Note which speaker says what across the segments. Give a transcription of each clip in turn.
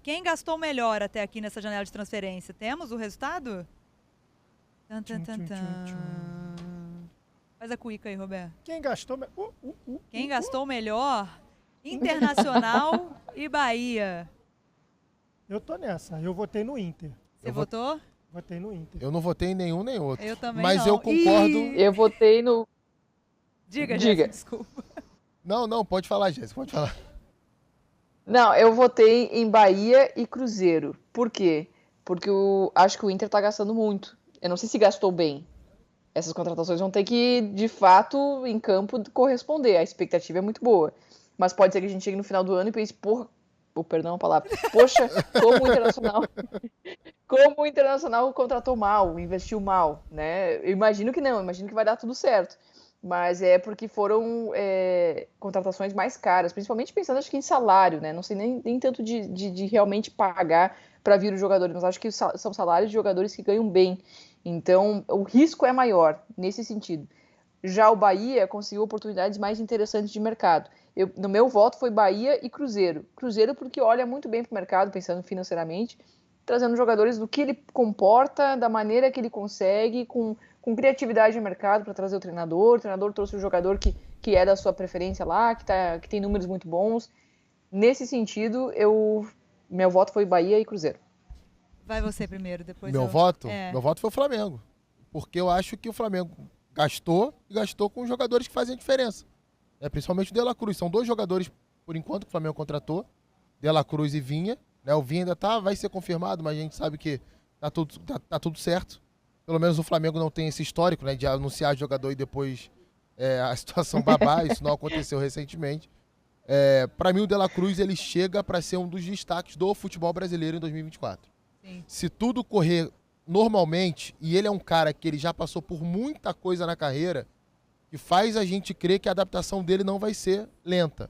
Speaker 1: Quem gastou melhor até aqui nessa janela de transferência? Temos o resultado? Faz a cuíca aí, Roberto.
Speaker 2: Quem gastou...
Speaker 1: Quem gastou melhor? Internacional e Bahia.
Speaker 2: Eu tô nessa. Eu votei no Inter.
Speaker 1: Você votou?
Speaker 2: Votei no Inter.
Speaker 3: Eu não votei em nenhum nem outro.
Speaker 1: Eu também
Speaker 3: Mas
Speaker 1: não.
Speaker 3: eu concordo...
Speaker 4: Eu votei no...
Speaker 1: Diga, Jéssica, desculpa.
Speaker 3: Não, pode falar, Jéssica, pode falar.
Speaker 4: Não, eu votei em Bahia e Cruzeiro. Por quê? Porque eu acho que o Inter tá gastando muito. Eu não sei se gastou bem. Essas contratações vão ter que, de fato, em campo, corresponder. A expectativa é muito boa. Mas pode ser que a gente chegue no final do ano e pense, porra, perdão a palavra, poxa, como o Internacional contratou mal, investiu mal, né? Eu imagino que não, imagino que vai dar tudo certo. Mas é porque foram contratações mais caras, principalmente pensando, acho que em salário, né? Não sei nem tanto de realmente pagar para vir os jogadores, mas acho que são salários de jogadores que ganham bem. Então, o risco é maior nesse sentido. Já o Bahia conseguiu oportunidades mais interessantes de mercado. No meu voto foi Bahia e Cruzeiro. Cruzeiro porque olha muito bem para o mercado, pensando financeiramente, trazendo jogadores do que ele comporta, da maneira que ele consegue, com criatividade de mercado para trazer o treinador. O treinador trouxe o jogador que é da sua preferência lá, que tem números muito bons. Nesse sentido, meu voto foi Bahia e Cruzeiro.
Speaker 1: Vai você primeiro, depois
Speaker 3: Meu
Speaker 1: eu...
Speaker 3: voto? Meu voto foi o Flamengo. Porque eu acho que o Flamengo gastou com jogadores que fazem a diferença. Principalmente o De La Cruz. São 2 jogadores, por enquanto, que o Flamengo contratou. De La Cruz e Vinha. O Vinha ainda vai ser confirmado, mas a gente sabe que tá tudo certo. Pelo menos o Flamengo não tem esse histórico, né, de anunciar jogador e depois a situação babar. Isso não aconteceu recentemente. Para mim, o De La Cruz ele chega para ser um dos destaques do futebol brasileiro em 2024.
Speaker 1: Sim.
Speaker 3: Se tudo correr normalmente, e ele é um cara que ele já passou por muita coisa na carreira, que faz a gente crer que a adaptação dele não vai ser lenta.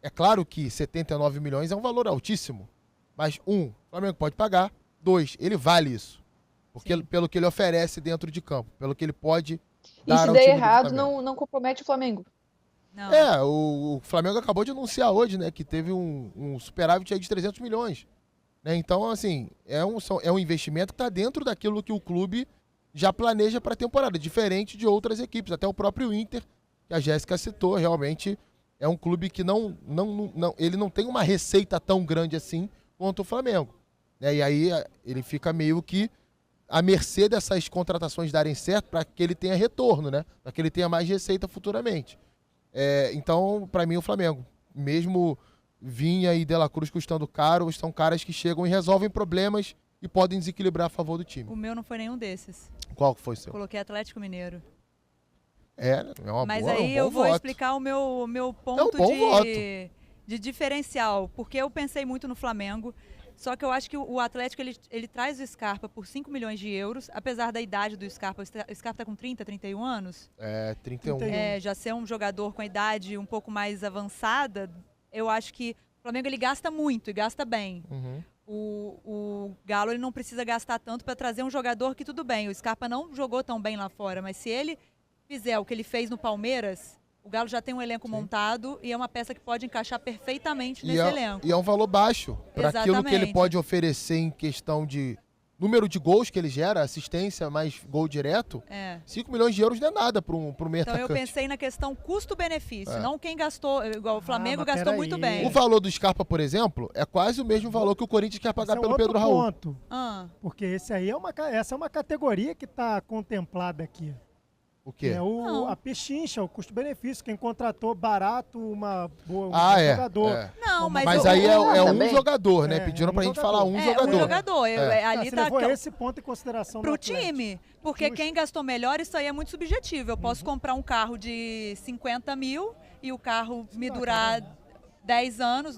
Speaker 3: É claro que 79 milhões é um valor altíssimo, mas o Flamengo pode pagar. 2, ele vale isso. Porque pelo que ele oferece dentro de campo, pelo que ele pode dar
Speaker 4: ao time. E se der errado, não compromete o Flamengo.
Speaker 3: Não. O Flamengo acabou de anunciar hoje, né, que teve um superávit aí de 300 milhões. Então, assim, é um investimento que está dentro daquilo que o clube já planeja para a temporada, diferente de outras equipes. Até o próprio Inter, que a Jéssica citou, realmente é um clube que ele não tem uma receita tão grande assim quanto o Flamengo. E aí ele fica meio que à mercê dessas contratações darem certo para que ele tenha retorno, né? Para que ele tenha mais receita futuramente. Então, para mim, o Flamengo, mesmo Vinha e De La Cruz custando caro, são caras que chegam e resolvem problemas e podem desequilibrar a favor do time.
Speaker 1: O meu não foi nenhum desses.
Speaker 3: Qual que foi o seu?
Speaker 1: Coloquei Atlético Mineiro.
Speaker 3: Mas
Speaker 1: aí eu vou explicar o meu ponto de diferencial, porque eu pensei muito no Flamengo, só que eu acho que o Atlético ele traz o Scarpa por 5 milhões de euros, apesar da idade do Scarpa. O Scarpa está com 30, 31 anos?
Speaker 3: 31.
Speaker 1: Já ser um jogador com a idade um pouco mais avançada, eu acho que o Flamengo ele gasta muito e gasta bem.
Speaker 3: Uhum.
Speaker 1: O Galo ele não precisa gastar tanto para trazer um jogador que tudo bem. O Scarpa não jogou tão bem lá fora, mas se ele fizer o que ele fez no Palmeiras, o Galo já tem um elenco montado e é uma peça que pode encaixar perfeitamente nesse elenco.
Speaker 3: E é um valor baixo para aquilo que ele pode oferecer em questão de número de gols que ele gera, assistência mais gol direto. 5 milhões de euros não é nada para um meio atacante.
Speaker 1: Então eu pensei na questão custo-benefício, não quem gastou, igual o Flamengo gastou muito bem.
Speaker 3: O valor do Scarpa, por exemplo, é quase o mesmo valor que o Corinthians quer pagar pelo Pedro Raul.
Speaker 2: Ponto, porque essa é uma categoria que está contemplada aqui.
Speaker 3: O quê?
Speaker 2: A pechincha, o custo-benefício. Quem contratou barato um jogador.
Speaker 1: Não,
Speaker 3: mas aí é um jogador, né? Pediram pra gente falar um jogador.
Speaker 1: Um jogador. Ali
Speaker 2: você levou esse ponto em consideração
Speaker 1: pro time. Porque quem gastou melhor, isso aí é muito subjetivo. Eu posso comprar um carro de 50 mil e o carro me durar 10 anos.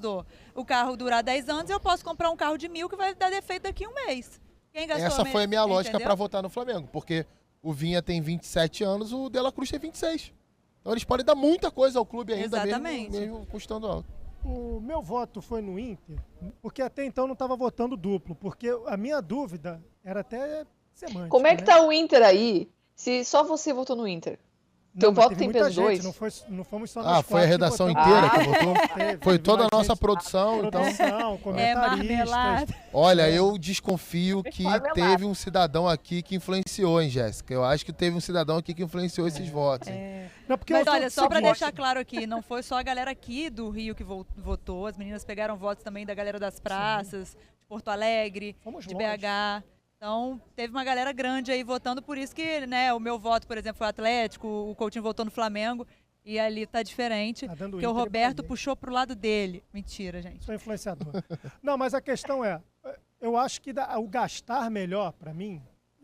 Speaker 1: O carro durar 10 anos, eu posso comprar um carro de 1.000 que vai dar defeito daqui a um mês. Quem gastou
Speaker 3: Essa foi a minha lógica para votar no Flamengo. Porque o Vinha tem 27 anos, o De La Cruz tem 26. Então eles podem dar muita coisa ao clube ainda, mesmo custando alto.
Speaker 2: O meu voto foi no Inter, porque até então não estava votando duplo, porque a minha dúvida era até semântica.
Speaker 4: Como é que tá o Inter aí, se só você votou no Inter? Teu voto tem peso 2?
Speaker 2: Não fomos só nós
Speaker 3: foi a redação inteira que votou. Foi toda a nossa produção.
Speaker 2: Então. Comentaristas.
Speaker 3: Olha, eu desconfio que teve um cidadão aqui que influenciou, hein, Jéssica? Eu acho que teve um cidadão aqui que influenciou esses votos.
Speaker 1: Mas olha, só para deixar claro aqui, não foi só a galera aqui do Rio que votou. As meninas pegaram votos também da galera das praças, de Porto Alegre, de BH. Então, teve uma galera grande aí votando, por isso que, né, o meu voto, por exemplo, foi o Atlético, o Coutinho votou no Flamengo, e ali tá diferente, porque o Roberto puxou pro lado dele. Mentira, gente.
Speaker 2: Sou influenciador. Não, mas a questão é, eu acho que o gastar melhor, para mim,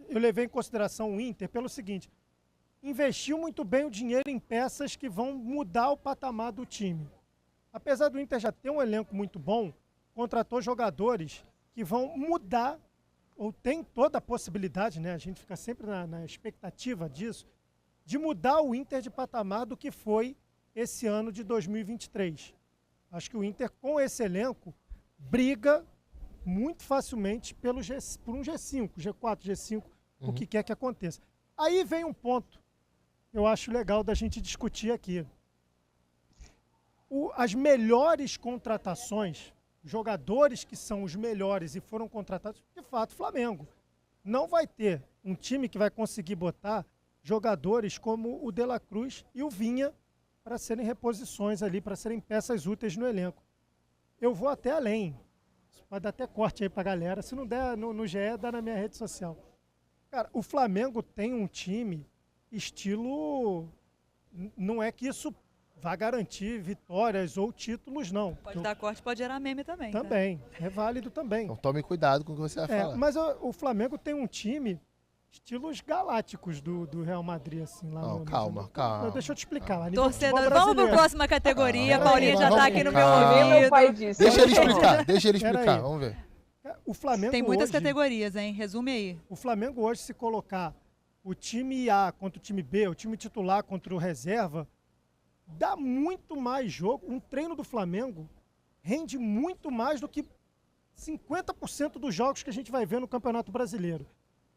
Speaker 2: eu levei em consideração o Inter pelo seguinte, investiu muito bem o dinheiro em peças que vão mudar o patamar do time. Apesar do Inter já ter um elenco muito bom, contratou jogadores que vão mudar, ou tem toda a possibilidade, né? A gente fica sempre na expectativa disso, de mudar o Inter de patamar do que foi esse ano de 2023. Acho que o Inter, com esse elenco, briga muito facilmente por um G5, G4, G5, o que quer que aconteça. Aí vem um ponto que eu acho legal da gente discutir aqui. As melhores contratações, jogadores que são os melhores e foram contratados, de fato, Flamengo. Não vai ter um time que vai conseguir botar jogadores como o De La Cruz e o Vinha para serem reposições ali, para serem peças úteis no elenco. Eu vou até além. Isso pode dar até corte aí para a galera. Se não der no GE, dá na minha rede social. Cara, o Flamengo tem um time estilo... Não é que isso vai garantir vitórias ou títulos, não.
Speaker 1: Pode dar corte, pode gerar meme também.
Speaker 2: Também, é válido também.
Speaker 3: Então tome cuidado com o que você vai falar.
Speaker 2: Mas o Flamengo tem um time, estilos galácticos do Real Madrid, assim. Lá
Speaker 3: não,
Speaker 2: no
Speaker 3: calma.
Speaker 2: Deixa eu te explicar. Lá,
Speaker 1: torcedor, vamos para a próxima categoria. A Paulinha já está aqui no meu ouvido.
Speaker 3: Deixa ele explicar, vamos ver.
Speaker 2: O Flamengo
Speaker 1: tem muitas
Speaker 2: hoje,
Speaker 1: categorias, hein? Resume aí.
Speaker 2: O Flamengo hoje, se colocar o time A contra o time B, o time titular contra o reserva, dá muito mais jogo. Um treino do Flamengo rende muito mais do que 50% dos jogos que a gente vai ver no Campeonato Brasileiro.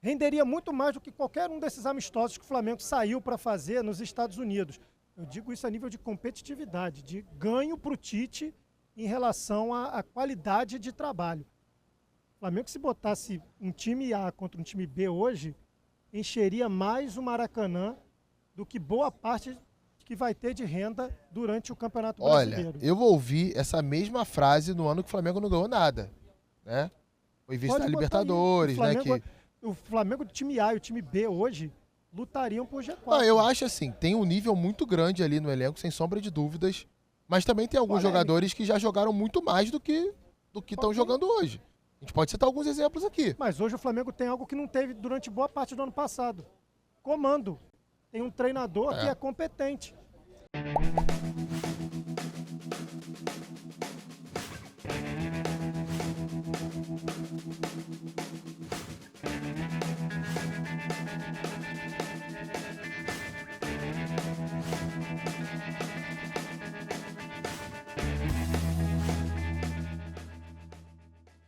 Speaker 2: Renderia muito mais do que qualquer um desses amistosos que o Flamengo saiu para fazer nos Estados Unidos. Eu digo isso a nível de competitividade, de ganho para o Tite em relação à qualidade de trabalho. O Flamengo, se botasse um time A contra um time B hoje, encheria mais o Maracanã do que boa parte que vai ter de renda durante o Campeonato Brasileiro.
Speaker 3: Olha, eu ouvi essa mesma frase no ano que o Flamengo não ganhou nada, né? Foi vice da Libertadores, né?
Speaker 2: O Flamengo do time A e o time B hoje lutariam por G4.
Speaker 3: Não, eu acho assim, tem um nível muito grande ali no elenco, sem sombra de dúvidas, mas também tem alguns jogadores que já jogaram muito mais do que estão jogando hoje. A gente pode citar alguns exemplos aqui.
Speaker 2: Mas hoje o Flamengo tem algo que não teve durante boa parte do ano passado. Comando. Tem um treinador que é competente.